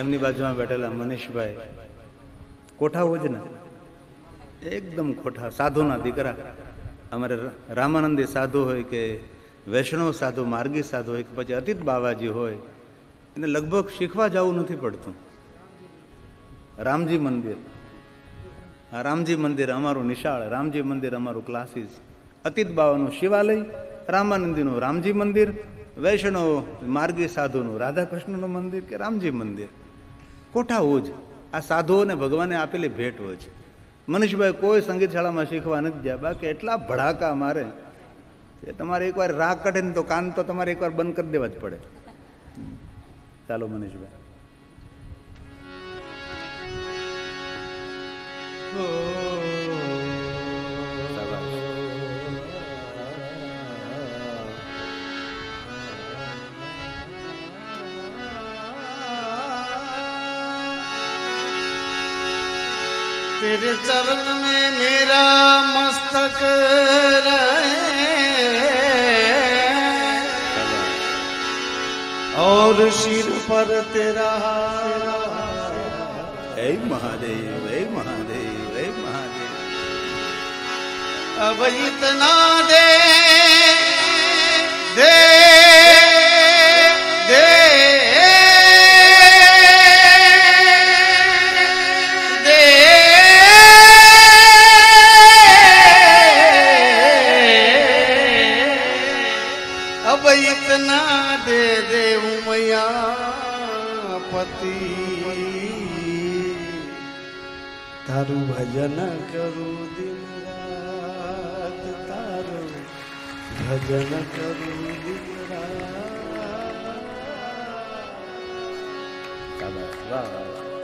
એમની બાજુમાં બેઠેલા મનીષભાઈ કોઠા હોય ને, એકદમ કોઠા, સાધુના દીકરા. અમારે રામાનંદી સાધુ હોય કે વૈષ્ણવ સાધુ, માર્ગી સાધુ હોય કે પછી અતીત બાવાજી હોય, એને લગભગ શીખવા જવું નથી પડતું. રામજી મંદિર, આ રામજી મંદિર અમારું નિશાળ, રામજી મંદિર અમારું ક્લાસીસ, અતીત બાવાનું શિવાલય, રામાનંદીનું રામજી મંદિર, વૈષ્ણવ માર્ગી સાધુનું રાધાકૃષ્ણનું મંદિર કે રામજી મંદિર, કોઠા ઉજ. આ સાધુઓને ભગવાને આપેલી ભેટ હોય છે. મનીષભાઈ કોઈ સંગીત શાળામાં શીખવા નથી ગયા, બાકી એટલા ભડાકા મારે એ તમારે એકવાર રાગ કાઢે ને તો કાન તો તમારે એકવાર બંધ કરી દેવા જ પડે. ચાલો મનીષભાઈ. तेरे चरण में मेरा मस्तक रहे और सिर पर तेरा હે મહાદેવ, હે મહાદેવ, હે મહાદેવ. अब इतना दे दे दे अब इतना दे दे उमया पति तारू भजन करूं दिन रात, तारू भजन करूं दिन रात. વાહ વાહ.